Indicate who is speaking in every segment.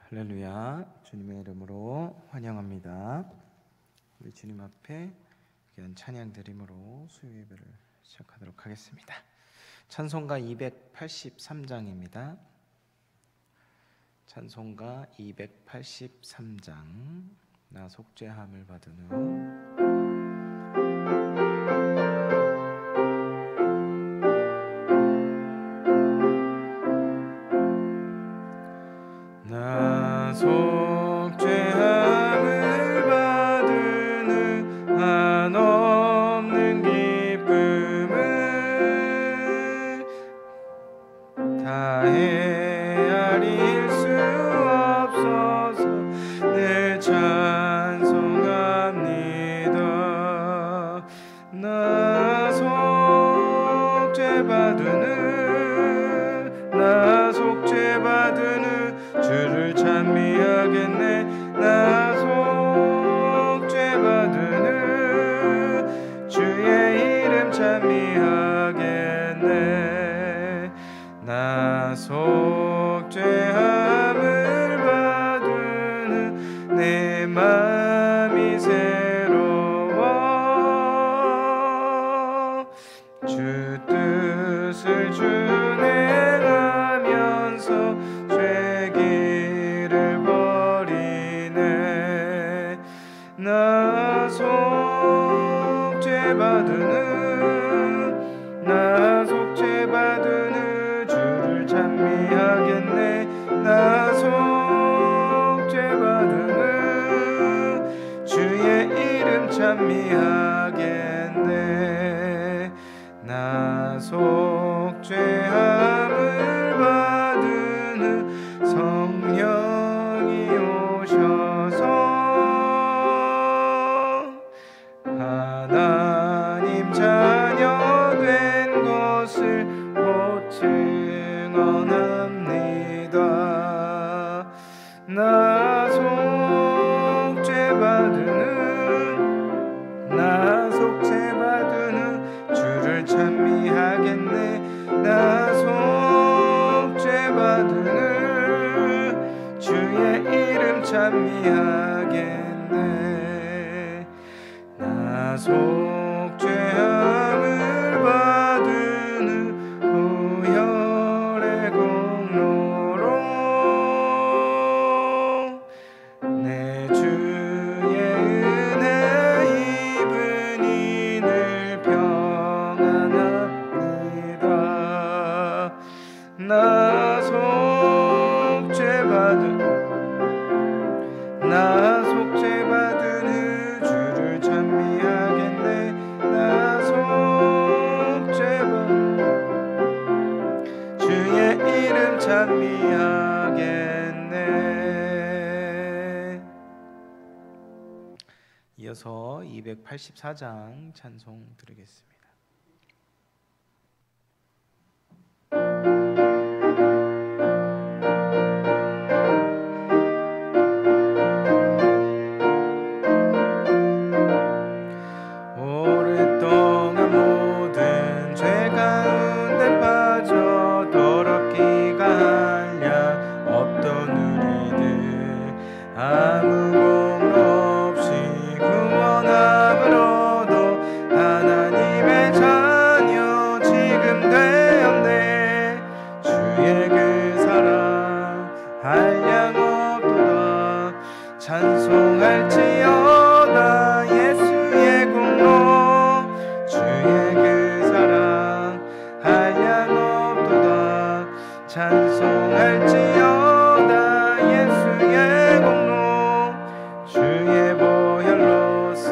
Speaker 1: 할렐루야. 주님의 이름으로 환영합니다. 우리 주님 앞에 귀한 찬양 드림으로 수요 예배를 시작하도록 하겠습니다. 찬송가 283장입니다. 찬송가 283장 나 속죄함을 받은 후. 나 속죄함을 받은 후 한없는 기쁨을 다 헤아릴 수 없어서 늘 찬송합니다. 나 속죄받은 후 나 속죄받은 후 주를 찬미하겠네. 나 속죄받은 후 주의 이름 찬미하겠네. 나 속죄함을 받은 후 내 맘이 새로워 주 뜻을 준행하면서 죄기를 버리네. 나 속죄받은 후 나 속죄받은 후 주를 찬미하겠네. 나 속죄받은 후 주의 이름 찬미하겠네. 나 속죄함을 받은 후 성령이 오셔서 하나님 자녀 된 것을 곧 증언합니다. 나 속죄받은 후 나 속죄받은 후 주를 찬미하겠네. 나 속죄받은 후 주의 이름 찬미하겠네. 나 속죄함을 받은 후 보혈의 공로로 내 주의 은혜 입으니 늘 평안합니다. 나 속죄받은 후 주를 찬미하겠네. 나 속죄받은 주의 이름 찬미하겠네. 이어서 284장 찬송 드리겠습니다. 오랫동안 모든 죄 가운데 빠져 더럽기가 한량 없던 우리들 아무 공로 없이 구원함을 얻어 하나님의 자녀 지금 되었네. 주의 그 사랑 한량 없도다. 찬송할지어다 예수의 공로. 주의 그 사랑 한량 없도다. 찬송할지어다 예수의 공로. 주의 보혈로서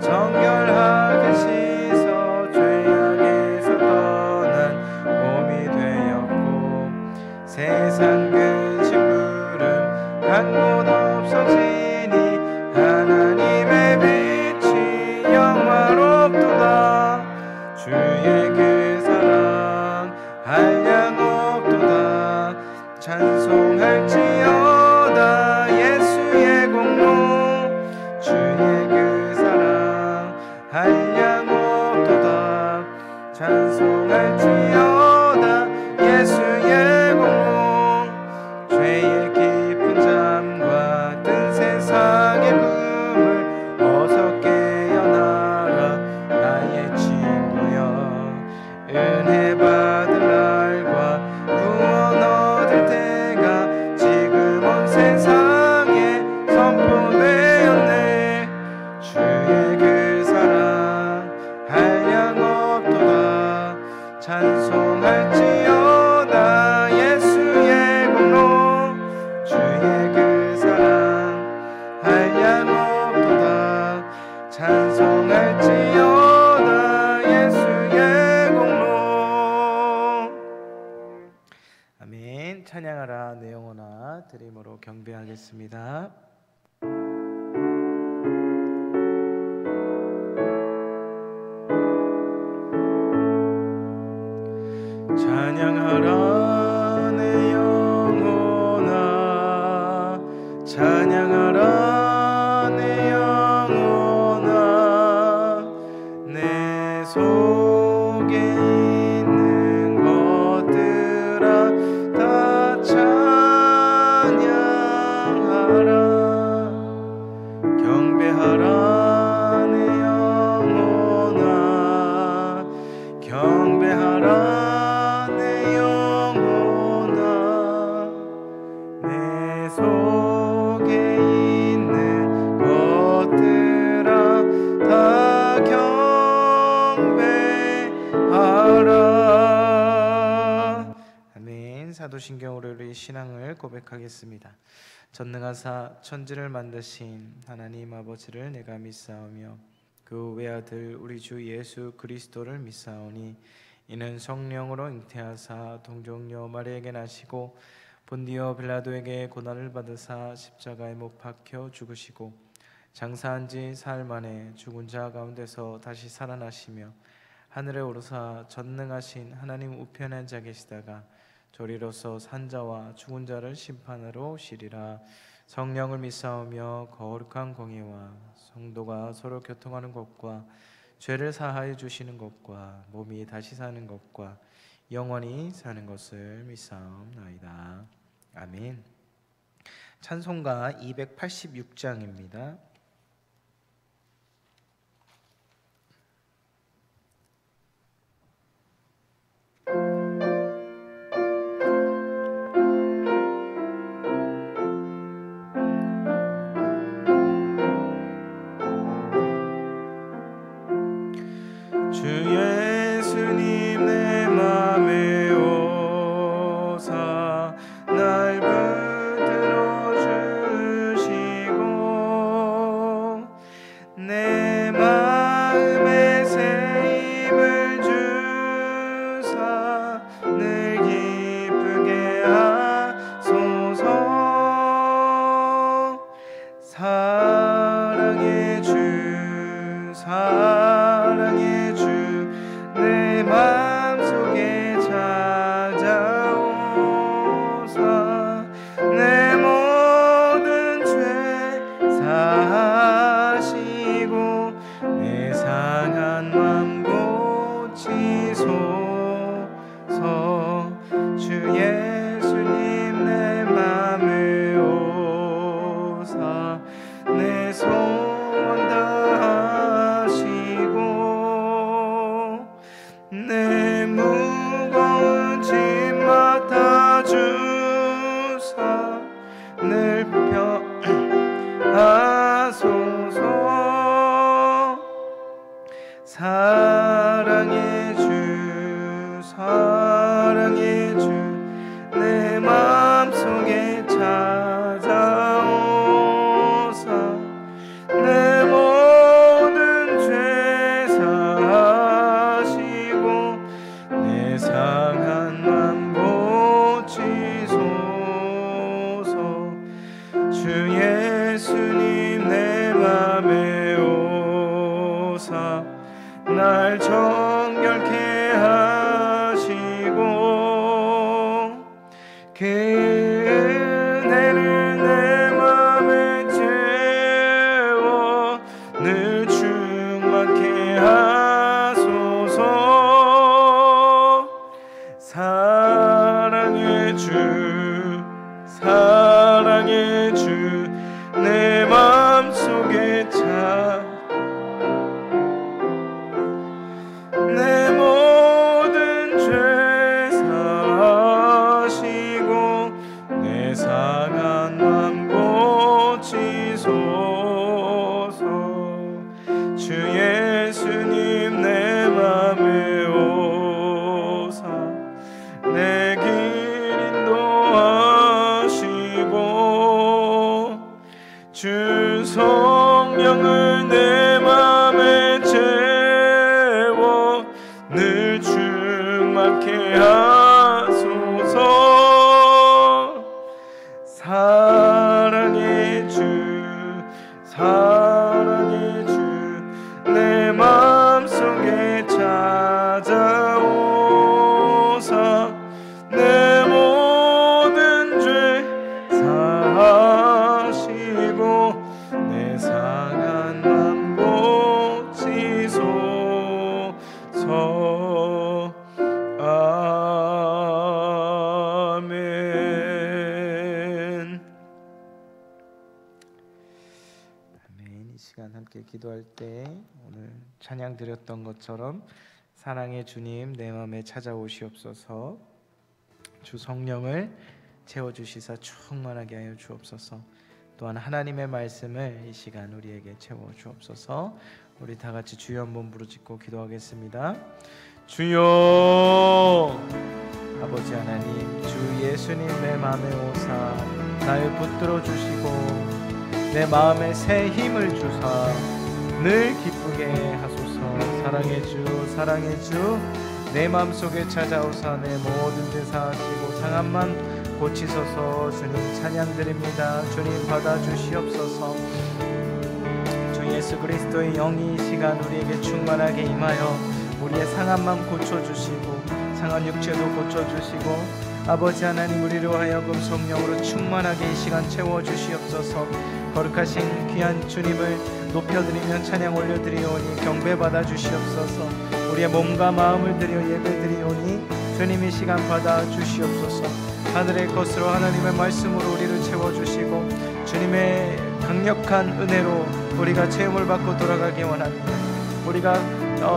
Speaker 1: 정결하게 씻어 죄악에서 떠난 몸이 되었고 세상 근심 구름 간 곳 없어지니 하나님의 빛이 영화롭도다. 주의 그 사랑 한량 없도다. 찬송할지어다 예수의 공로. 주의 그 사랑 한량 없도다. 찬송할지어다 예수의 공로. 죄의 깊은 잠 찬송할지어다 예수의 공로 주의 그 사랑 한량 없도다 찬송할지어다 예수의 공로. 아멘. 찬양하라 내 영혼아 드림으로 경배하겠습니다. 찬양하라 내 영혼아 찬양하라 내 영혼아 내 속에 있는 것들아 다 찬양하라 경배하라 내 영혼아 경배하라 사도신경으로 우리 신앙을 고백하겠습니다. 전능하사 천지를 만드신 하나님 아버지를 내가 믿사오며 그 외아들 우리 주 예수 그리스도를 믿사오니 이는 성령으로 잉태하사 동정녀 마리아에게 나시고 본디오 빌라도에게 고난을 받으사 십자가에 못 박혀 죽으시고 장사한 지 사흘 만에 죽은 자 가운데서 다시 살아나시며 하늘에 오르사 전능하신 하나님 우편에 앉아 계시다가 저리로서 산자와 죽은 자를 심판하러 오시리라. 성령을 믿사오며 거룩한 공의와 성도가 서로 교통하는 것과 죄를 사하여 주시는 것과 몸이 다시 사는 것과 영원히 사는 것을 믿사옵나이다. 아멘. 찬송가 286장입니다. 주 예수님 내 맘에 오사 날 붙들어 주시고 내 마음에 새 힘을 주사 늘 기쁘게 하소서. 사랑의 주 사랑의 주 내 맘속에 찾아오사 내 모든 죄 사하시고 내 상한 맘 고치소서. 주 예수님 내 맘에 오사 내 소원 다하시고 내 무거운 짐 맡아주사 늘 편하소서. 사랑의 주 사랑의 주 내 맘속에 찾아오사 내 모든 죄 사하시고 내 상한 맘 고치소서. 주 예수님 내 맘에 오사 날 정결케 하시고 그 은혜를 내 맘에 채워 늘 충만케 하소서. 사랑의 주 사랑의 주 내 맘속에 내 모든 죄 사하시고 내 상한 맘 고치소서. 주 예수님 내 맘에 오사 하소서. 사랑의 주 사랑의 주 내 마음속에 찾아오사 내 모든 죄 사하시고 내 상한 맘 고치소서. 아멘. 이 시간 함께 기도할 때 오늘 찬양 드렸던 것처럼 사랑의 주님 내 마음에 찾아오시옵소서. 주 성령을 채워주시사 충만하게 하여 주옵소서. 또한 하나님의 말씀을 이 시간 우리에게 채워주옵소서. 우리 다같이 주여 한번 부르짖고 기도하겠습니다. 주여 아버지 하나님, 주 예수님 내 마음에 오사 나를 붙들어 주시고 내 마음에 새 힘을 주사 늘 기쁘게 하소서. 사랑의 주 사랑의 주 내 마음속에 찾아오사 내 모든 죄 사하시고 상한 맘 고치소서. 주님 찬양드립니다. 주님 받아주시옵소서. 주 예수 그리스도의 영이 이 시간 우리에게 충만하게 임하여 우리의 상한 맘 고쳐주시고 상한 육체도 고쳐주시고 아버지 하나님 우리로 하여금 성령으로 충만하게 이 시간 채워주시옵소서. 거룩하신 귀한 주님을 높여드리며 찬양 올려드리오니 경배받아 주시옵소서. 우리의 몸과 마음을 드려 예배드리오니 주님 이 시간 받아 주시옵소서. 하늘의 것으로 하나님의 말씀으로 우리를 채워주시고 주님의 강력한 은혜로 우리가 체험을 받고 돌아가기 원합니다. 우리가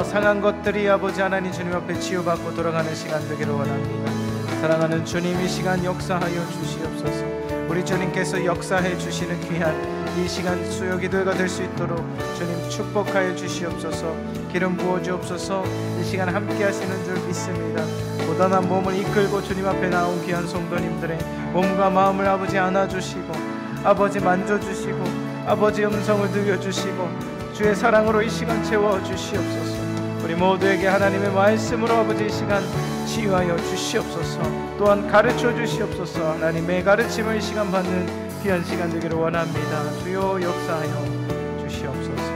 Speaker 1: 상한 것들이 아버지 하나님 주님 앞에 치유받고 돌아가는 시간 되기를 원합니다. 사랑하는 주님 이 시간 역사하여 주시옵소서. 우리 주님께서 역사해 주시는 귀한 이 시간 수요 기도회가 될 수 있도록 주님 축복하여 주시옵소서. 기름 부어 주옵소서. 이 시간 함께 하시는 줄 믿습니다. 고단한 몸을 이끌고 주님 앞에 나온 귀한 성도님들의 몸과 마음을 아버지 안아주시고 아버지 만져주시고 아버지 음성을 들려주시고 주의 사랑으로 이 시간 채워주시옵소서. 우리 모두에게 하나님의 말씀으로 아버지 이 시간 치유하여 주시옵소서. 또한 가르쳐 주시옵소서. 하나님의 가르침을 이 시간 받는 귀한 시간 되기를 원합니다. 주여 역사하여 주시옵소서.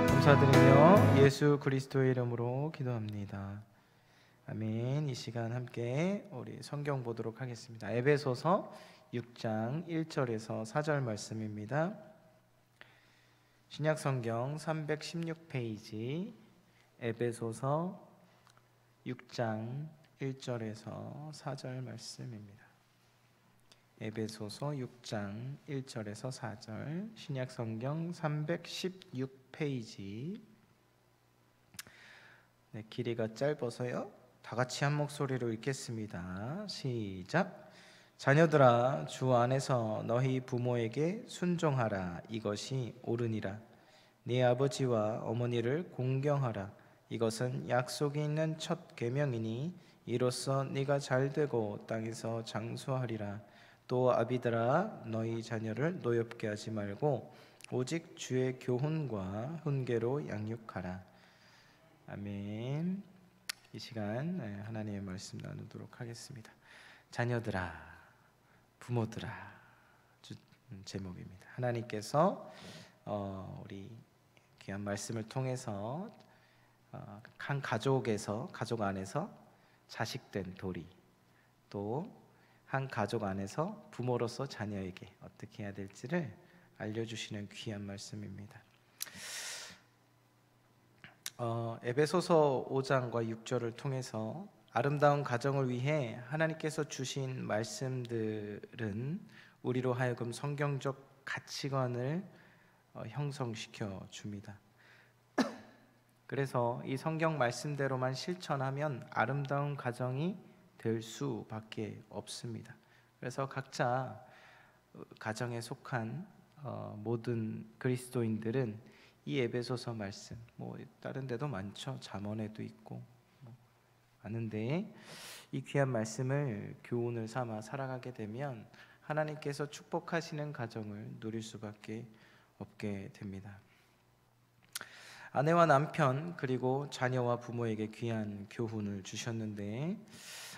Speaker 1: 감사드리며 예수 그리스도의 이름으로 기도합니다. 아멘. 이 시간 함께 우리 성경 보도록 하겠습니다. 에베소서 6장 1절에서 4절 말씀입니다. 신약성경 316페이지 에베소서 6장 1절에서 4절 말씀입니다. 에베소서 6장 1절에서 4절 신약성경 316페이지. 네, 길이가 짧아서요. 다 같이 한 목소리로 읽겠습니다. 시작. 자녀들아 주 안에서 너희 부모에게 순종하라. 이것이 옳으니라. 네 아버지와 어머니를 공경하라. 이것은 약속이 있는 첫 계명이니 이로써 네가 잘되고 땅에서 장수하리라. 또 아비들아 너희 자녀를 노엽게 하지 말고 오직 주의 교훈과 훈계로 양육하라. 아멘. 이 시간 하나님의 말씀 나누도록 하겠습니다. 자녀들아, 부모들아, 제목입니다. 하나님께서 우리 귀한 말씀을 통해서 한 가족에서 가족 안에서 자식된 도리, 또 한 가족 안에서 부모로서 자녀에게 어떻게 해야 될지를 알려주시는 귀한 말씀입니다. 에베소서 5장과 6절을 통해서 아름다운 가정을 위해 하나님께서 주신 말씀들은 우리로 하여금 성경적 가치관을 형성시켜 줍니다. 그래서 이 성경 말씀대로만 실천하면 아름다운 가정이 될 수밖에 없습니다. 그래서 각자 가정에 속한 모든 그리스도인들은 이 에베소서 말씀, 다른 데도 많죠. 잠언에도 있고 많은데 이 귀한 말씀을 교훈을 삼아 살아가게 되면 하나님께서 축복하시는 가정을 누릴 수밖에 없게 됩니다. 아내와 남편 그리고 자녀와 부모에게 귀한 교훈을 주셨는데,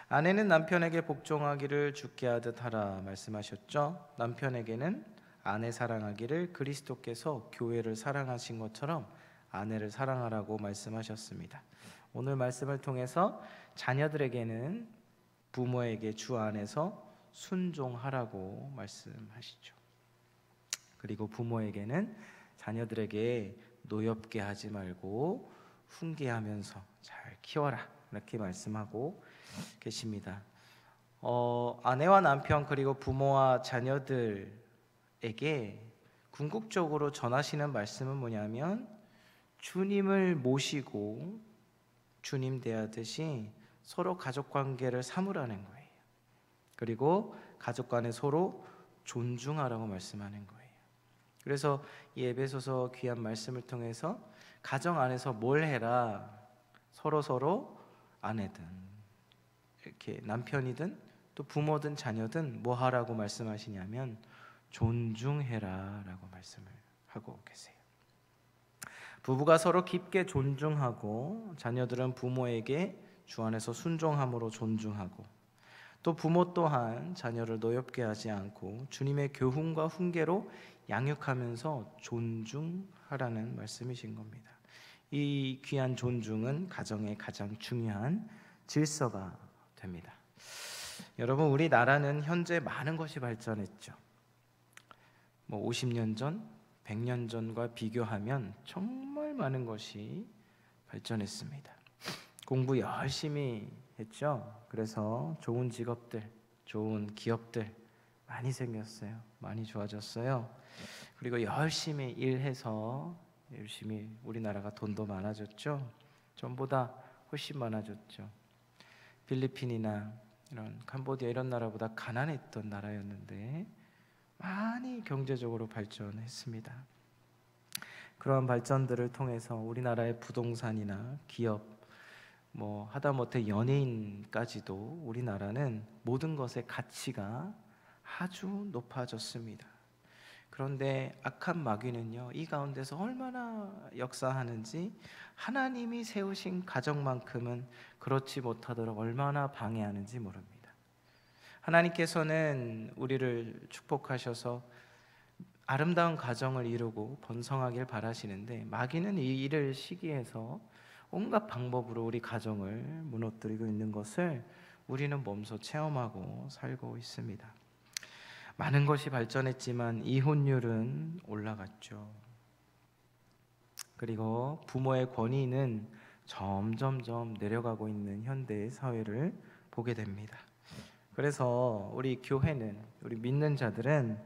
Speaker 1: 아내는 남편에게 복종하기를 주께 하듯 하라 말씀하셨죠. 남편에게는 아내 사랑하기를 그리스도께서 교회를 사랑하신 것처럼 아내를 사랑하라고 말씀하셨습니다. 오늘 말씀을 통해서 자녀들에게는 부모에게 주 안에서 순종하라고 말씀하시죠. 그리고 부모에게는 자녀들에게 노엽게 하지 말고 훈계하면서 잘 키워라, 이렇게 말씀하고 계십니다. 아내와 남편 그리고 부모와 자녀들에게 궁극적으로 전하시는 말씀은 뭐냐면, 주님을 모시고 주님 대하듯이 서로 가족관계를 삼으라는 거예요. 그리고 가족 간에 서로 존중하라고 말씀하는 거예요. 그래서 이 에베소서 귀한 말씀을 통해서 가정 안에서 뭘 해라, 서로 아내든 이렇게 남편이든 또 부모든 자녀든 뭐 하라고 말씀하시냐면 존중해라 라고 말씀을 하고 계세요. 부부가 서로 깊게 존중하고, 자녀들은 부모에게 주 안에서 순종함으로 존중하고, 또 부모 또한 자녀를 노엽게 하지 않고 주님의 교훈과 훈계로 양육하면서 존중하라는 말씀이신 겁니다. 이 귀한 존중은 가정의 가장 중요한 질서가 됩니다. 여러분, 우리나라는 현재 많은 것이 발전했죠. 50년 전, 100년 전과 비교하면 정말 많은 것이 발전했습니다. 공부 열심히 했죠. 그래서 좋은 직업들, 좋은 기업들 많이 생겼어요. 많이 좋아졌어요. 그리고 열심히 일해서 열심히 우리나라가 돈도 많아졌죠. 전보다 훨씬 많아졌죠. 필리핀이나 이런 캄보디아 이런 나라보다 가난했던 나라였는데 많이 경제적으로 발전했습니다. 그러한 발전들을 통해서 우리나라의 부동산이나 기업, 하다못해 연예인까지도 우리나라는 모든 것의 가치가 아주 높아졌습니다. 그런데 악한 마귀는요, 이 가운데서 얼마나 역사하는지, 하나님이 세우신 가정만큼은 그렇지 못하도록 얼마나 방해하는지 모릅니다. 하나님께서는 우리를 축복하셔서 아름다운 가정을 이루고 번성하길 바라시는데, 마귀는 이 일을 시기해서 온갖 방법으로 우리 가정을 무너뜨리고 있는 것을 우리는 몸소 체험하고 살고 있습니다. 많은 것이 발전했지만 이혼율은 올라갔죠. 그리고 부모의 권위는 점점점 내려가고 있는 현대의 사회를 보게 됩니다. 그래서 우리 교회는, 우리 믿는 자들은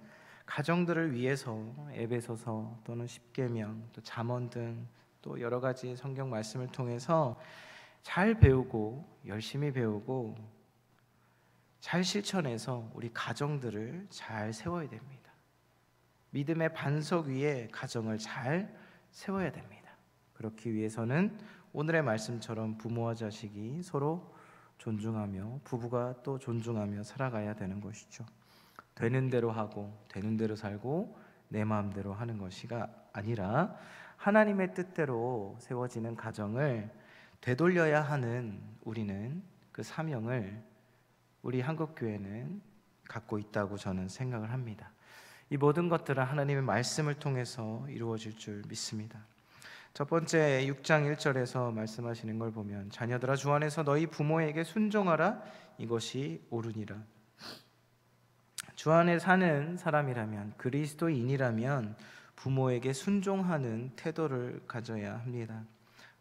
Speaker 1: 가정들을 위해서 에베소서 또는 십계명, 또 잠언 등 또 여러 가지 성경 말씀을 통해서 잘 배우고 열심히 배우고 잘 실천해서 우리 가정들을 잘 세워야 됩니다. 믿음의 반석 위에 가정을 잘 세워야 됩니다. 그렇기 위해서는 오늘의 말씀처럼 부모와 자식이 서로 존중하며 부부가 또 존중하며 살아가야 되는 것이죠. 되는 대로 하고 되는 대로 살고 내 마음대로 하는 것이가 아니라 하나님의 뜻대로 세워지는 가정을 되돌려야 하는 우리는, 그 사명을 우리 한국교회는 갖고 있다고 저는 생각을 합니다. 이 모든 것들은 하나님의 말씀을 통해서 이루어질 줄 믿습니다. 첫 번째 6장 1절에서 말씀하시는 걸 보면, 자녀들아 주 안에서 너희 부모에게 순종하라, 이것이 옳으니라. 주 안에 사는 사람이라면, 그리스도인이라면 부모에게 순종하는 태도를 가져야 합니다.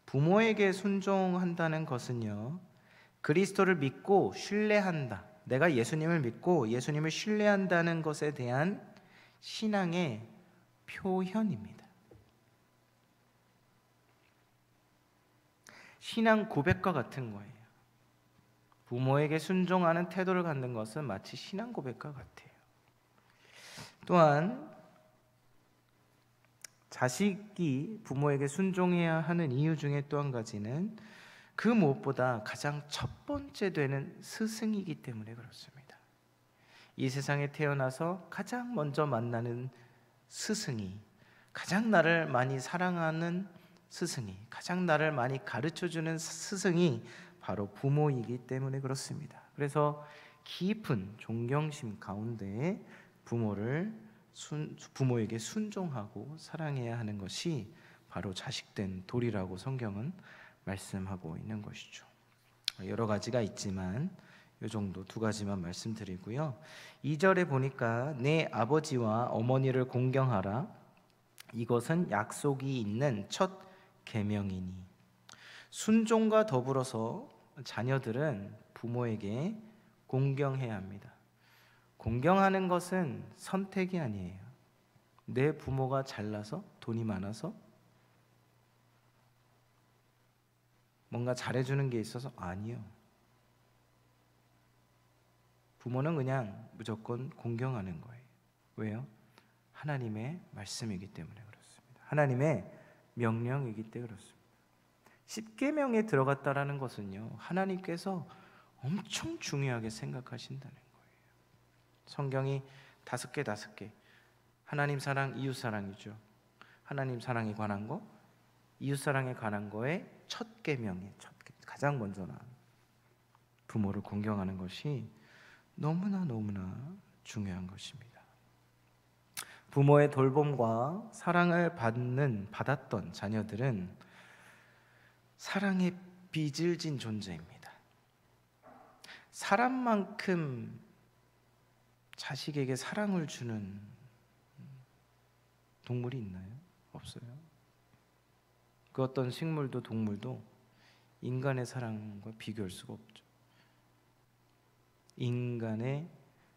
Speaker 1: 부모에게 순종한다는 것은요, 그리스도를 믿고 신뢰한다, 내가 예수님을 믿고 예수님을 신뢰한다는 것에 대한 신앙의 표현입니다. 신앙 고백과 같은 거예요. 부모에게 순종하는 태도를 갖는 것은 마치 신앙 고백과 같아요. 또한 자식이 부모에게 순종해야 하는 이유 중에 또 한 가지는 그 무엇보다 가장 첫 번째 되는 스승이기 때문에 그렇습니다. 이 세상에 태어나서 가장 먼저 만나는 스승이, 가장 나를 많이 사랑하는 스승이, 가장 나를 많이 가르쳐주는 스승이 바로 부모이기 때문에 그렇습니다. 그래서 깊은 존경심 가운데 부모에게 순종하고 사랑해야 하는 것이 바로 자식된 도리라고 성경은 말씀하고 있는 것이죠. 여러 가지가 있지만 이 정도 두 가지만 말씀드리고요. 2절에 보니까 내 아버지와 어머니를 공경하라. 이것은 약속이 있는 첫 계명이니. 순종과 더불어서 자녀들은 부모에게 공경해야 합니다. 공경하는 것은 선택이 아니에요. 내 부모가 잘나서 돈이 많아서 뭔가 잘해주는 게 있어서 아니요. 부모는 그냥 무조건 공경하는 거예요. 왜요? 하나님의 말씀이기 때문에 그렇습니다. 하나님의 명령이기 때문에 그렇습니다. 십계명에 들어갔다라는 것은요, 하나님께서 엄청 중요하게 생각하신다는 거예요. 성경이 5개 하나님 사랑, 이웃 사랑이죠. 하나님 사랑에 관한 거, 이웃 사랑에 관한 거에 첫 계명이 가장 먼저 나온 부모를 공경하는 것이 너무나 중요한 것입니다. 부모의 돌봄과 사랑을 받았던 자녀들은 사랑의 빚을 진 존재입니다. 사람만큼 자식에게 사랑을 주는 동물이 있나요? 없어요. 그 어떤 식물도 동물도 인간의 사랑과 비교할 수가 없죠. 인간의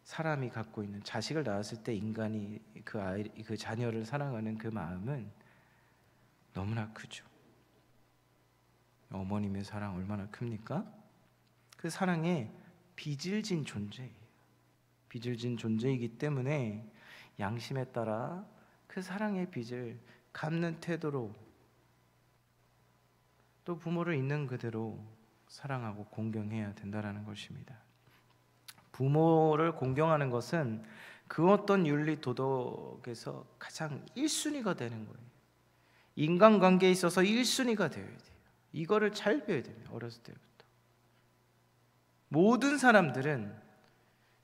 Speaker 1: 사람이 갖고 있는, 자식을 낳았을 때 인간이 그 자녀를 사랑하는 그 마음은 너무나 크죠. 어머님의 사랑 얼마나 큽니까? 그 사랑에 빚을 진 존재예요. 빚을 진 존재이기 때문에 양심에 따라 그 사랑의 빚을 갚는 태도로, 또 부모를 있는 그대로 사랑하고 공경해야 된다는 것입니다. 부모를 공경하는 것은 그 어떤 윤리 도덕에서 가장 1순위가 되는 거예요. 인간관계에 있어서 1순위가 되어야 돼요. 이거를 잘 배워야 됩니다. 어렸을 때부터. 모든 사람들은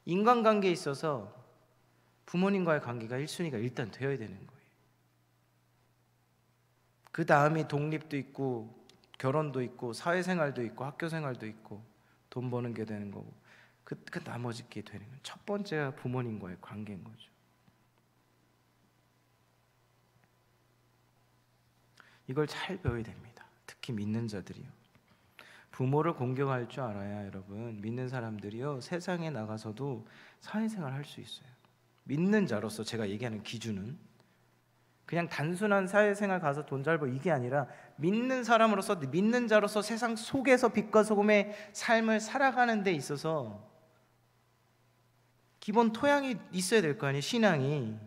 Speaker 1: 인간관계에 있어서 부모님과의 관계가 1순위가 일단 되어야 되는 거예요. 그 다음이 독립도 있고 결혼도 있고 사회생활도 있고 학교생활도 있고 돈 버는 게 되는 거고, 그 나머지 게 되는 거예요. 첫 번째가 부모님과의 관계인 거죠. 이걸 잘 배워야 됩니다. 특히 믿는 자들이요. 부모를 공경할 줄 알아야, 여러분, 믿는 사람들이요, 세상에 나가서도 사회생활 할 수 있어요. 믿는 자로서 제가 얘기하는 기준은 그냥 단순한 사회생활 가서 돈 잘 벌, 이게 아니라 믿는 사람으로서, 믿는 자로서 세상 속에서 빛과 소금의 삶을 살아가는 데 있어서 기본 토양이 있어야 될 거 아니에요. 신앙이,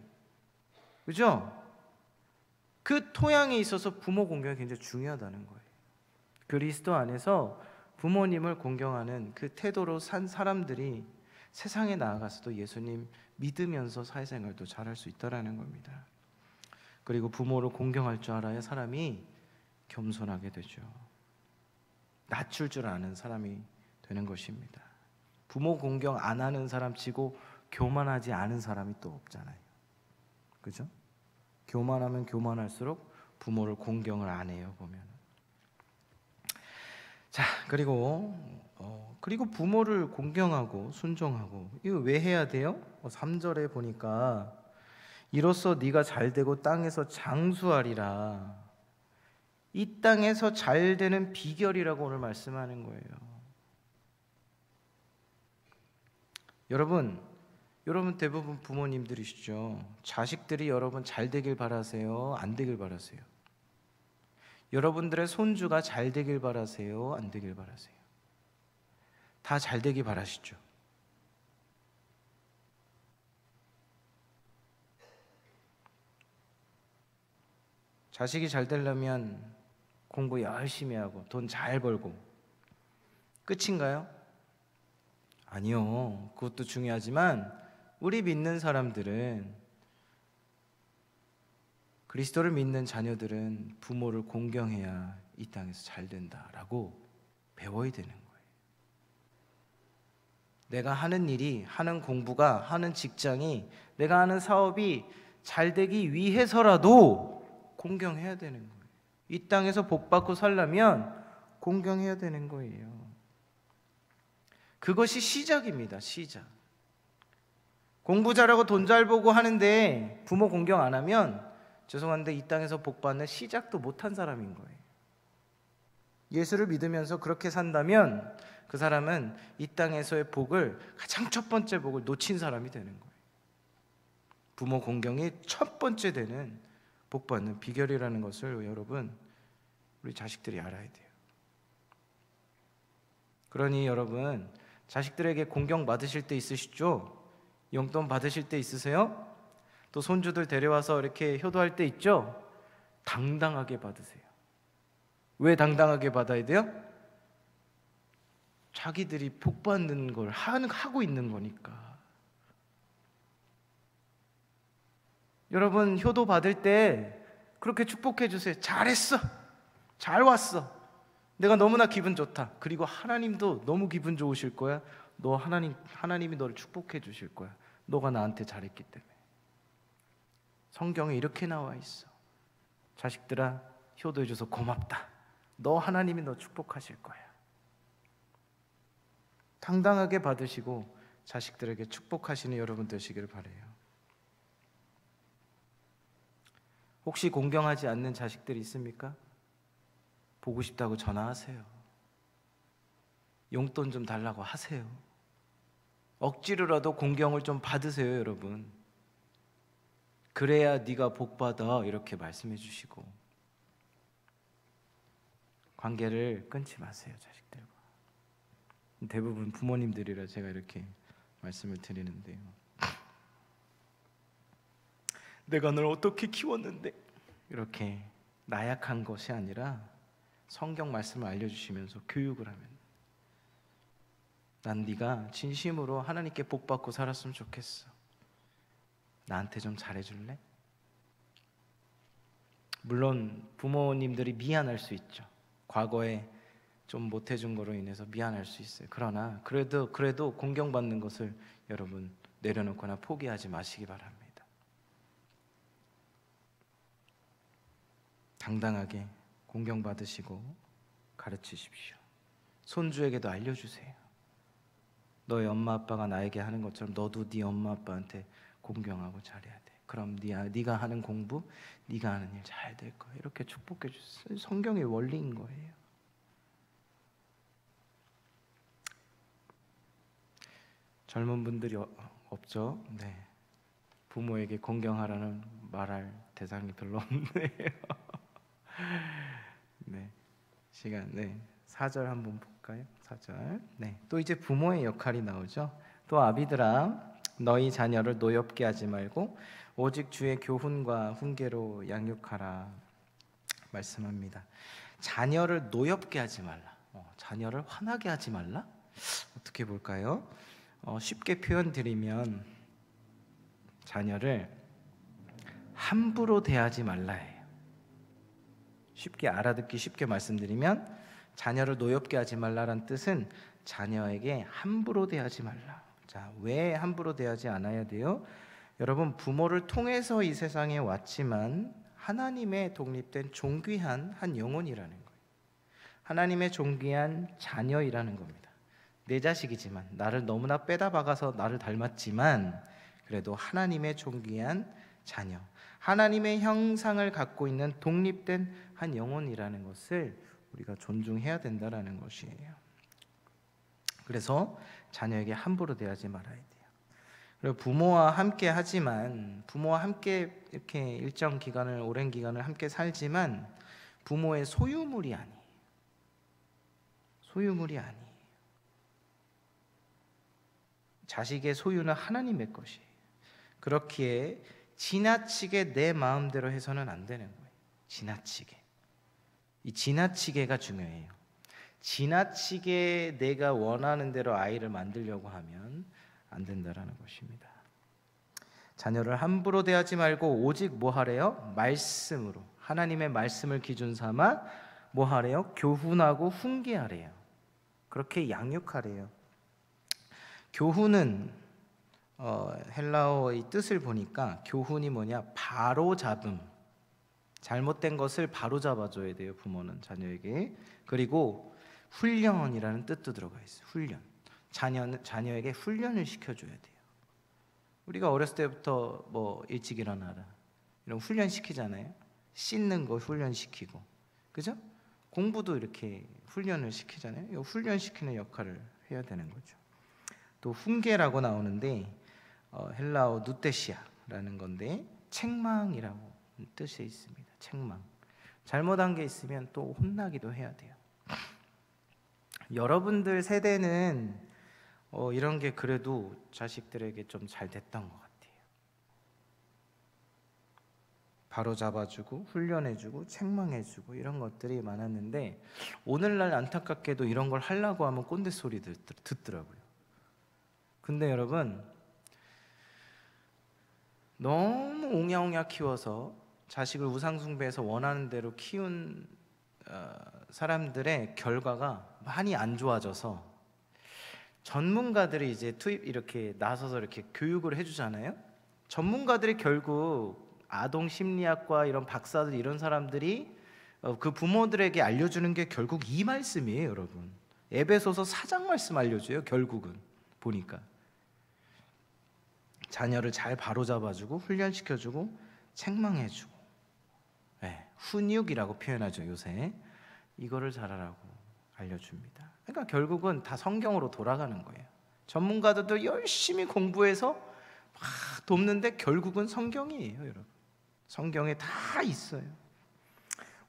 Speaker 1: 그죠? 그 토양에 있어서 부모 공경이 굉장히 중요하다는 거예요. 그리스도 안에서 부모님을 공경하는 그 태도로 산 사람들이 세상에 나아가서도 예수님 믿으면서 사회생활도 잘할 수 있다는 겁니다. 그리고 부모를 공경할 줄 알아야 사람이 겸손하게 되죠. 낮출 줄 아는 사람이 되는 것입니다. 부모 공경 안 하는 사람 치고 교만하지 않은 사람이 또 없잖아요. 그죠? 교만하면 교만할수록 부모를 공경을 안 해요, 보면. 자, 그리고 부모를 공경하고 순종하고, 이거 왜 해야 돼요? 3절에 보니까 이로써 네가 잘되고 땅에서 장수하리라. 이 땅에서 잘되는 비결이라고 오늘 말씀하는 거예요. 여러분 대부분 부모님들이시죠. 자식들이 여러분 잘 되길 바라세요? 안 되길 바라세요? 여러분들의 손주가 잘 되길 바라세요? 안 되길 바라세요? 다 잘 되길 바라시죠. 자식이 잘 되려면 공부 열심히 하고 돈 잘 벌고 끝인가요? 아니요. 그것도 중요하지만 우리 믿는 사람들은 그리스도를 믿는 자녀들은 부모를 공경해야 이 땅에서 잘 된다라고 배워야 되는 거예요. 내가 하는 일이, 하는 공부가, 하는 직장이, 내가 하는 사업이 잘 되기 위해서라도 공경해야 되는 거예요. 이 땅에서 복받고 살려면 공경해야 되는 거예요. 그것이 시작입니다. 시작. 공부 잘하고 돈 잘 벌고 하는데 부모 공경 안 하면 죄송한데 이 땅에서 복받는 시작도 못한 사람인 거예요. 예수를 믿으면서 그렇게 산다면 그 사람은 이 땅에서의 복을, 가장 첫 번째 복을 놓친 사람이 되는 거예요. 부모 공경이 첫 번째 되는 복받는 비결이라는 것을 여러분, 우리 자식들이 알아야 돼요. 그러니 여러분, 자식들에게 공경 받으실 때 있으시죠? 용돈 받으실 때 있으세요? 또 손주들 데려와서 이렇게 효도할 때 있죠? 당당하게 받으세요. 왜 당당하게 받아야 돼요? 자기들이 복받는 걸 하고 있는 거니까. 여러분, 효도 받을 때 그렇게 축복해 주세요. 잘했어, 잘 왔어, 내가 너무나 기분 좋다. 그리고 하나님도 너무 기분 좋으실 거야. 하나님이 너를 축복해 주실 거야. 너가 나한테 잘했기 때문에. 성경에 이렇게 나와 있어. 자식들아, 효도해 줘서 고맙다. 하나님이 너 축복하실 거야. 당당하게 받으시고 자식들에게 축복하시는 여러분 되시길 바라요. 혹시 공경하지 않는 자식들이 있습니까? 보고 싶다고 전화하세요. 용돈 좀 달라고 하세요. 억지로라도 공경을 좀 받으세요, 여러분. 그래야 네가 복 받아, 이렇게 말씀해 주시고. 관계를 끊지 마세요, 자식들과. 대부분 부모님들이라 제가 이렇게 말씀을 드리는데요. 내가 널 어떻게 키웠는데, 이렇게 나약한 것이 아니라 성경 말씀을 알려주시면서 교육을 하면, 난 네가 진심으로 하나님께 복 받고 살았으면 좋겠어. 나한테 좀 잘해줄래? 물론 부모님들이 미안할 수 있죠. 과거에 좀 못해준 거로 인해서 미안할 수 있어요. 그러나 그래도 공경받는 것을 여러분 내려놓거나 포기하지 마시기 바랍니다. 당당하게 공경받으시고 가르치십시오. 손주에게도 알려주세요. 너의 엄마 아빠가 나에게 하는 것처럼 너도 네 엄마 아빠한테 공경하고 잘해야 돼. 그럼 네가 하는 공부, 네가 하는 일 잘 될 거야. 이렇게 축복해 주세요. 성경의 원리인 거예요. 젊은 분들이 없죠. 네. 부모에게 공경하라는 말할 대상이 별로 없네요. 네. 시간, 네. 4절 한번 볼까요? 4절. 네. 또 이제 부모의 역할이 나오죠. 또 아비들아, 너희 자녀를 노엽게 하지 말고 오직 주의 교훈과 훈계로 양육하라 말씀합니다. 자녀를 노엽게 하지 말라. 자녀를 화나게 하지 말라? 어떻게 볼까요? 쉽게 표현드리면 자녀를 함부로 대하지 말라예요. 쉽게 알아듣기 쉽게 말씀드리면 자녀를 노엽게 하지 말라란 뜻은 자녀에게 함부로 대하지 말라. 자, 왜 함부로 대하지 않아야 돼요? 여러분, 부모를 통해서 이 세상에 왔지만 하나님의 독립된 존귀한 한 영혼이라는 거예요. 하나님의 존귀한 자녀이라는 겁니다. 내 자식이지만, 나를 너무나 빼다 박아서 나를 닮았지만 그래도 하나님의 존귀한 자녀, 하나님의 형상을 갖고 있는 독립된 한 영혼이라는 것을 우리가 존중해야 된다는 것이에요. 그래서 자녀에게 함부로 대하지 말아야 돼요. 그리고 부모와 함께 하지만, 부모와 함께 이렇게 일정 기간을, 오랜 기간을 함께 살지만 부모의 소유물이 아니에요. 소유물이 아니에요. 자식의 소유는 하나님의 것이에요. 그렇기에 지나치게 내 마음대로 해서는 안 되는 거예요. 지나치게. 이 지나치게가 중요해요. 지나치게 내가 원하는 대로 아이를 만들려고 하면 안 된다라는 것입니다. 자녀를 함부로 대하지 말고 오직 뭐 하래요? 말씀으로, 하나님의 말씀을 기준 삼아 뭐 하래요? 교훈하고 훈계하래요. 그렇게 양육하래요. 교훈은 헬라어의 뜻을 보니까 교훈이 뭐냐? 바로잡음. 잘못된 것을 바로잡아줘야 돼요, 부모는 자녀에게. 그리고 훈련이라는 뜻도 들어가 있어요. 훈련. 자녀에게 훈련을 시켜줘야 돼요. 우리가 어렸을 때부터 뭐 일찍 일어나라 이런 훈련 시키잖아요. 씻는 거 훈련시키고, 그죠? 공부도 이렇게 훈련을 시키잖아요. 이 훈련시키는 역할을 해야 되는 거죠. 또 훈계라고 나오는데 헬라어 누테시아라는 건데 책망이라고 뜻이 있습니다. 책망. 잘못한 게 있으면 또 혼나기도 해야 돼요. 여러분들 세대는 이런 게 그래도 자식들에게 좀 잘 됐던 것 같아요. 바로 잡아주고 훈련해주고 책망해주고 이런 것들이 많았는데, 오늘날 안타깝게도 이런 걸 하려고 하면 꼰대 소리 듣더라고요. 근데 여러분, 너무 옹야옹야 키워서 자식을 우상숭배해서 원하는 대로 키운 사람들의 결과가 많이 안 좋아져서 전문가들이 이제 이렇게 나서서 이렇게 교육을 해주잖아요. 전문가들이 결국 아동 심리학과 이런 박사들 이런 사람들이 그 부모들에게 알려주는 게 결국 이 말씀이에요, 여러분. 에베소서 4장 말씀 알려줘요. 결국은 보니까 자녀를 잘 바로잡아주고 훈련시켜주고 책망해주고, 훈육이라고 표현하죠, 요새. 이거를 잘하라고 알려줍니다. 그러니까 결국은 다 성경으로 돌아가는 거예요. 전문가들도 열심히 공부해서 막 돕는데 결국은 성경이에요, 여러분. 성경에 다 있어요.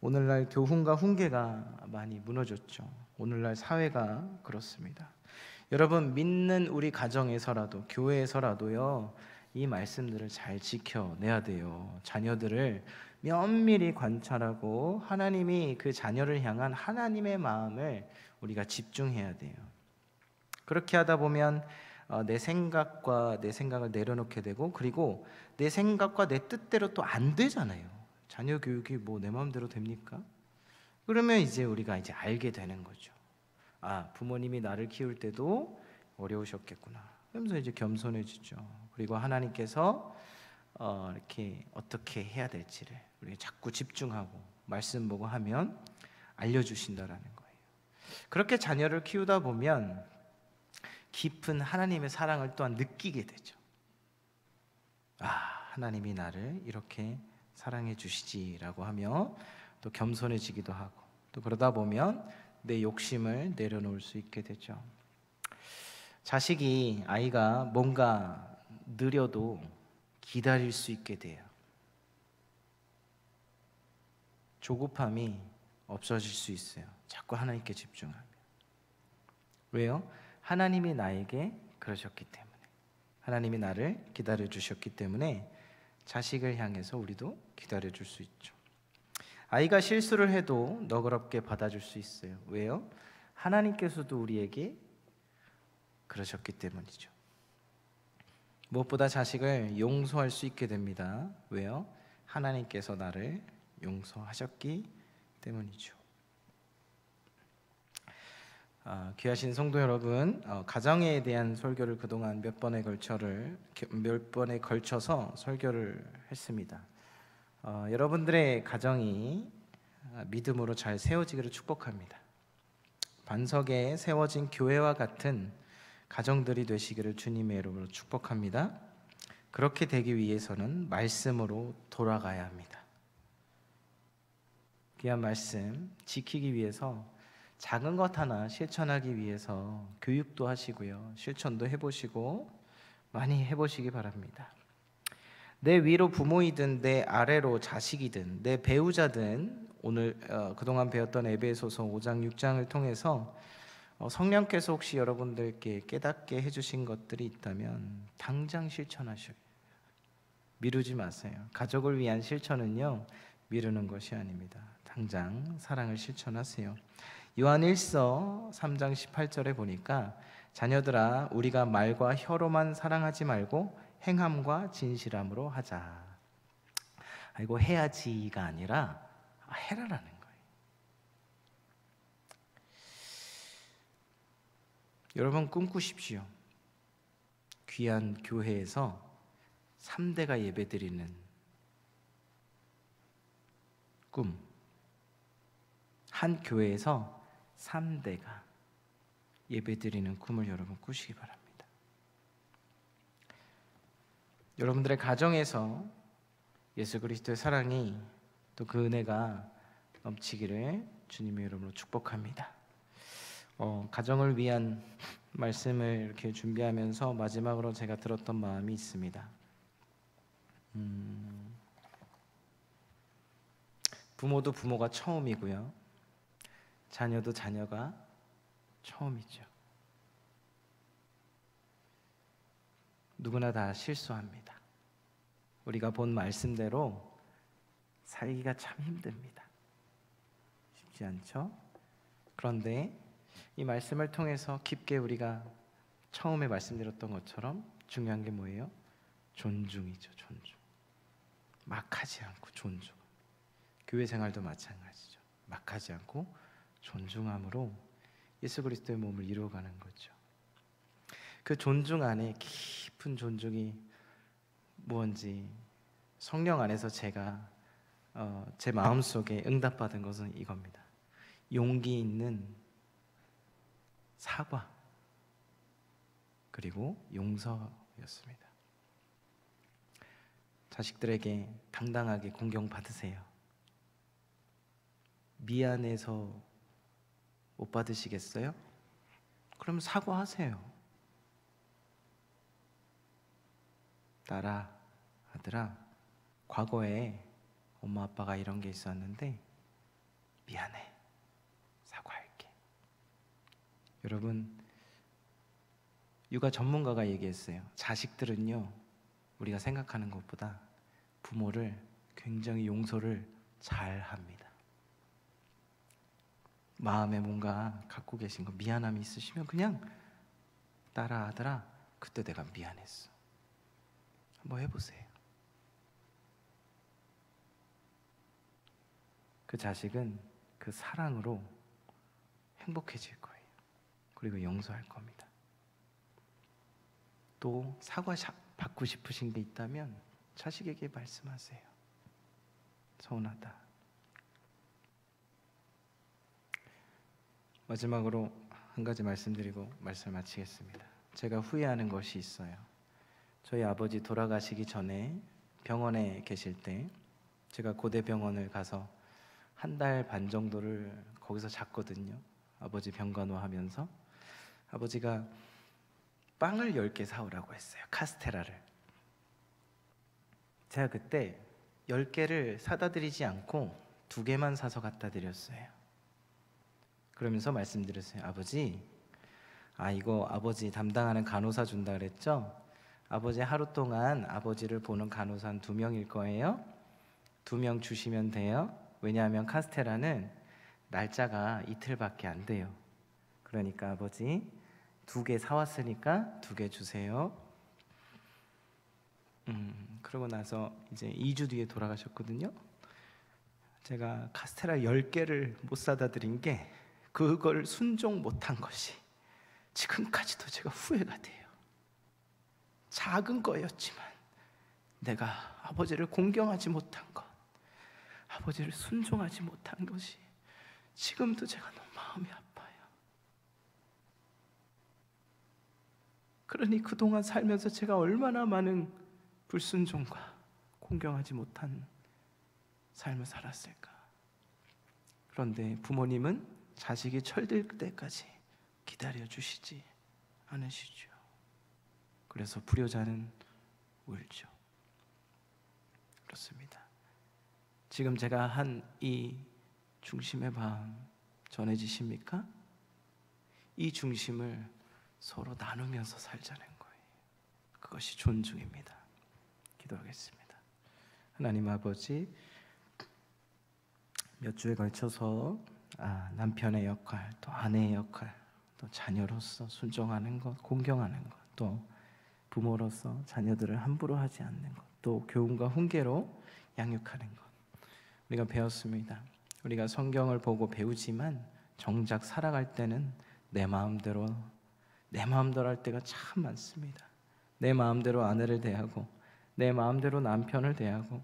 Speaker 1: 오늘날 교훈과 훈계가 많이 무너졌죠. 오늘날 사회가 그렇습니다. 여러분, 믿는 우리 가정에서라도 교회에서라도요, 이 말씀들을 잘 지켜내야 돼요. 자녀들을 면밀히 관찰하고 하나님이 그 자녀를 향한 하나님의 마음을 우리가 집중해야 돼요. 그렇게 하다 보면 내 생각을 내려놓게 되고, 그리고 내 생각과 내 뜻대로 또 안 되잖아요. 자녀 교육이 뭐 내 마음대로 됩니까? 그러면 이제 우리가 이제 알게 되는 거죠. 아, 부모님이 나를 키울 때도 어려우셨겠구나. 그러면서 이제 겸손해지죠. 그리고 하나님께서 이렇게 어떻게 해야 될지를 우리가 자꾸 집중하고 말씀 보고 하면 알려주신다라는 거예요. 그렇게 자녀를 키우다 보면 깊은 하나님의 사랑을 또한 느끼게 되죠. 아, 하나님이 나를 이렇게 사랑해 주시지라고 하며 또 겸손해지기도 하고, 또 그러다 보면 내 욕심을 내려놓을 수 있게 되죠. 아이가 뭔가 느려도 기다릴 수 있게 돼요. 조급함이 없어질 수 있어요. 자꾸 하나님께 집중하면. 왜요? 하나님이 나에게 그러셨기 때문에, 하나님이 나를 기다려 주셨기 때문에 자식을 향해서 우리도 기다려 줄 수 있죠. 아이가 실수를 해도 너그럽게 받아줄 수 있어요. 왜요? 하나님께서도 우리에게 그러셨기 때문이죠. 무엇보다 자식을 용서할 수 있게 됩니다. 왜요? 하나님께서 나를 용서하셨기 때문이죠. 귀하신 성도 여러분, 가정에 대한 설교를 그동안 몇 번에 걸쳐서 설교를 했습니다. 여러분들의 가정이 믿음으로 잘 세워지기를 축복합니다. 반석에 세워진 교회와 같은 가정들이 되시기를 주님의 이름으로 축복합니다. 그렇게 되기 위해서는 말씀으로 돌아가야 합니다. 귀한 말씀 지키기 위해서 작은 것 하나 실천하기 위해서 교육도 하시고요, 실천도 해보시고 많이 해보시기 바랍니다. 내 위로 부모이든 내 아래로 자식이든 내 배우자든 오늘 그동안 배웠던 에베소서 5장 6장을 통해서 성령께서 혹시 여러분들께 깨닫게 해주신 것들이 있다면 당장 실천하셔요. 미루지 마세요. 가족을 위한 실천은요, 미루는 것이 아닙니다. 당장 사랑을 실천하세요. 요한 1서 3장 18절에 보니까 자녀들아, 우리가 말과 혀로만 사랑하지 말고 행함과 진실함으로 하자. 이거 해야지가 아니라 해라라는 거예요. 여러분 꿈꾸십시오. 귀한 교회에서 3대가 예배드리는 꿈. 한 교회에서 3대가 예배드리는 꿈을 여러분 꾸시기 바랍니다. 여러분들의 가정에서 예수 그리스도의 사랑이 또 그 은혜가 넘치기를 주님의 이름으로 축복합니다. 가정을 위한 말씀을 이렇게 준비하면서 마지막으로 제가 들었던 마음이 있습니다. 부모도 부모가 처음이고요. 자녀도 자녀가 처음이죠. 누구나 다 실수합니다. 우리가 본 말씀대로 살기가 참 힘듭니다. 쉽지 않죠? 그런데 이 말씀을 통해서 깊게 우리가 처음에 말씀드렸던 것처럼 중요한 게 뭐예요? 존중이죠. 존중. 막 하지 않고 존중. 교회 생활도 마찬가지죠. 막 하지 않고 존중함으로 예수 그리스도의 몸을 이루어가는 거죠. 그 존중 안에 깊은 존중이 무언지 성령 안에서 제가 제 마음속에 응답받은 것은 이겁니다. 용기 있는 사과 그리고 용서였습니다. 자식들에게 당당하게 공경받으세요. 미안해서 못 받으시겠어요? 그럼 사과하세요. 딸아, 아들아, 과거에 엄마 아빠가 이런 게 있었는데 미안해. 사과할게. 여러분, 육아 전문가가 얘기했어요. 자식들은요, 우리가 생각하는 것보다 부모를 굉장히 용서를 잘 합니다. 마음에 뭔가 갖고 계신 거, 미안함이 있으시면 그냥 딸아, 아들아, 그때 내가 미안했어. 한번 해보세요. 그 자식은 그 사랑으로 행복해질 거예요. 그리고 용서할 겁니다. 또 사과 받고 싶으신 게 있다면 자식에게 말씀하세요. 서운하다. 마지막으로 한 가지 말씀드리고 말씀을 마치겠습니다. 제가 후회하는 것이 있어요. 저희 아버지 돌아가시기 전에 병원에 계실 때 제가 고대병원을 가서 1달 반 정도를 거기서 잤거든요. 아버지 병간호하면서 아버지가 빵을 10개 사오라고 했어요. 카스테라를. 제가 그때 10개를 사다 드리지 않고 2개만 사서 갖다 드렸어요. 그러면서 말씀드렸어요. 아버지, 이거 아버지 담당하는 간호사 준다 그랬죠? 아버지 하루 동안 아버지를 보는 간호사는 2명일 거예요. 2명 주시면 돼요. 왜냐하면 카스테라는 날짜가 이틀밖에 안 돼요. 그러니까 아버지 2개 사왔으니까 2개 주세요. 그러고 나서 이제 2주 뒤에 돌아가셨거든요. 제가 카스테라 10개를 못 사다 드린 게 그걸 순종 못한 것이 지금까지도 제가 후회가 돼요. 작은 거였지만 내가 아버지를 공경하지 못한 것, 아버지를 순종하지 못한 것이 지금도 제가 너무 마음이 아파요. 그러니 그동안 살면서 제가 얼마나 많은 불순종과 공경하지 못한 삶을 살았을까. 그런데 부모님은 자식이 철들 때까지 기다려주시지 않으시죠. 그래서 불효자는 울죠. 그렇습니다. 지금 제가 한 이 중심의 마음 전해지십니까? 이 중심을 서로 나누면서 살자는 거예요. 그것이 존중입니다. 기도하겠습니다. 하나님 아버지, 몇 주에 걸쳐서 남편의 역할, 또 아내의 역할, 또 자녀로서 순종하는 것, 공경하는 것, 또 부모로서 자녀들을 함부로 하지 않는 것, 또 교훈과 훈계로 양육하는 것, 우리가 배웠습니다. 우리가 성경을 보고 배우지만 정작 살아갈 때는 내 마음대로 할 때가 참 많습니다. 내 마음대로 아내를 대하고, 내 마음대로 남편을 대하고,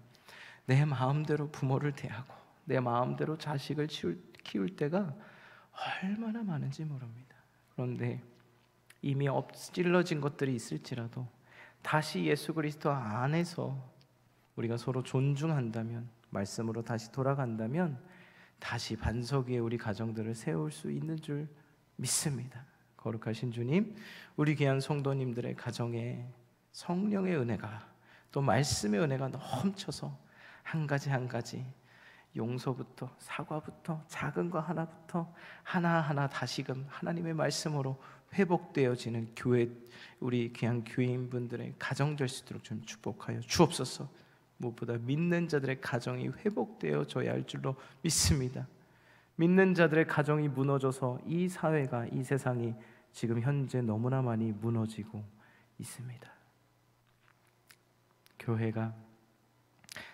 Speaker 1: 내 마음대로 부모를 대하고, 내 마음대로 자식을 키울 때가 얼마나 많은지 모릅니다. 그런데 이미 엎질러진 것들이 있을지라도 다시 예수 그리스도 안에서 우리가 서로 존중한다면, 말씀으로 다시 돌아간다면 다시 반석 위에 우리 가정들을 세울 수 있는 줄 믿습니다. 거룩하신 주님, 우리 귀한 성도님들의 가정에 성령의 은혜가, 또 말씀의 은혜가 넘쳐서 한 가지 한 가지, 용서부터 사과부터 작은 거 하나부터 하나하나 다시금 하나님의 말씀으로 회복되어지는 교회, 우리 귀한 교인분들의 가정 될 수 있도록 좀 축복하여 주옵소서. 무엇보다 믿는 자들의 가정이 회복되어져야 할 줄로 믿습니다. 믿는 자들의 가정이 무너져서 이 사회가, 이 세상이 지금 현재 너무나 많이 무너지고 있습니다. 교회가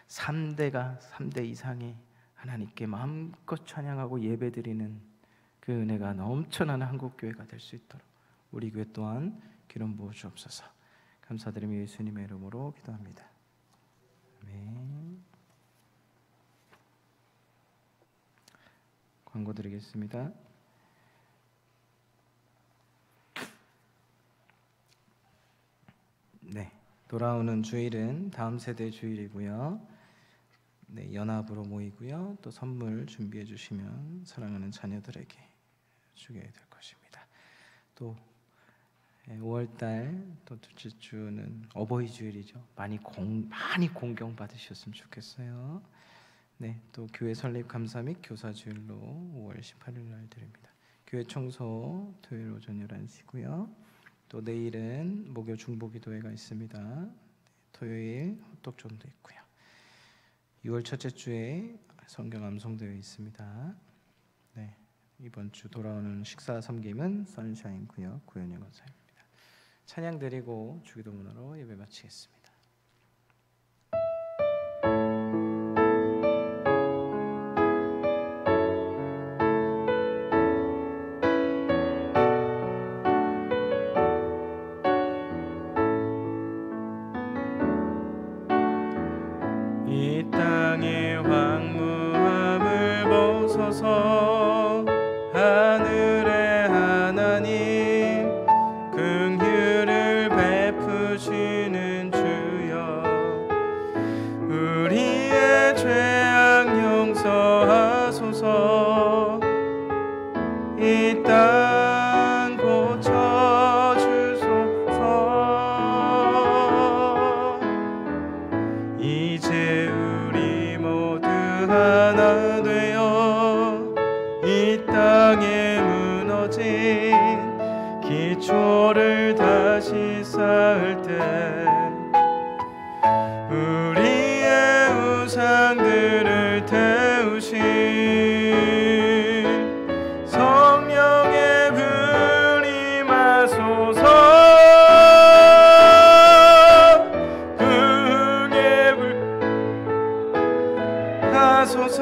Speaker 1: 3대 이상의 하나님께 마음껏 찬양하고 예배드리는 그 은혜가 넘쳐나는 한국교회가 될 수 있도록 우리 교회 또한 기름 부어 주옵소서. 감사드리며 예수님의 이름으로 기도합니다. 아멘. 광고 드리겠습니다. 네, 돌아오는 주일은 다음 세대 주일이고요. 네, 연합으로 모이고요. 또 선물 준비해 주시면 사랑하는 자녀들에게 주게 될 것입니다. 또 5월달 또 둘째 주는 어버이 주일이죠. 많이 공경 받으셨으면 좋겠어요. 네, 또 교회 설립 감사 및 교사 주일로 5월 18일 날 드립니다. 교회 청소 토요일 오전 11시고요. 또 내일은 목요 중보기도회가 있습니다. 토요일 호떡전도 있고요. 6월 첫째 주에 성경 암송대회 있습니다. 네, 이번 주 돌아오는 식사 섬김은 선샤인 구역 구현영 권사입니다. 찬양 드리고 주기도문으로 예배 마치겠습니다. 이 땅의 황무함을 벗어서 하늘의 하나님 긍휼을 베푸시는 주여, 우리의 죄악 용서하소서. 이 땅 고쳐주소서. 이제 우리 모두 하나 되어 이 땅에 무너진 기초를 다시 쌓을 때 우리의 우상들을 태우신 성령의 불이 마소서. 그의 불 하소서.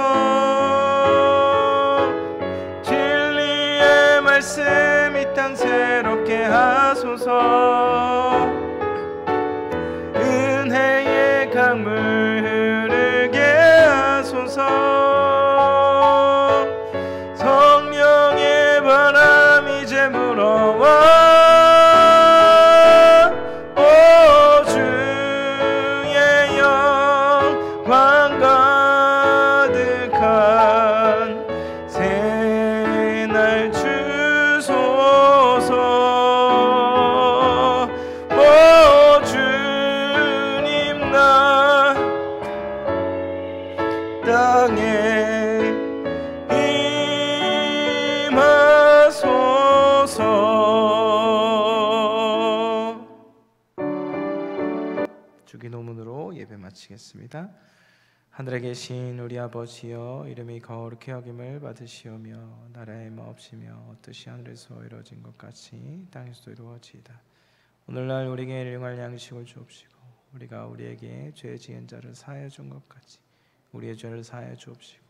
Speaker 1: 진리의 말씀 이 땅 새롭게 하소서. 은혜의 강물 흐르게 하소서. 성령의 바람 이제 불어와 오 주의 영광 가득한 새날 주소서. 오 주님 나 땅에 임하소서. 주기도문으로 예배 마치겠습니다. 하늘에 계신 우리 아버지여, 이름이 거룩히 여김을 받으시오며 나라의 마옵시며 뜻이 하늘에서 이루어진 것 같이 땅에서도 이루어지이다. 오늘날 우리에게 일용할 양식을 주옵시고 우리가 우리에게 죄 지은 자를 사하여 준 것 같이 우리의 죄를 사하여 주옵시고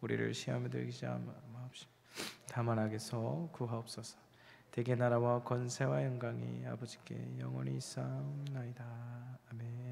Speaker 1: 우리를 시험에 들이지 마옵시고 다만 악에서 구하옵소서. 대개 나라와 권세와 영광이 아버지께 영원히 있사옵나이다. 아멘.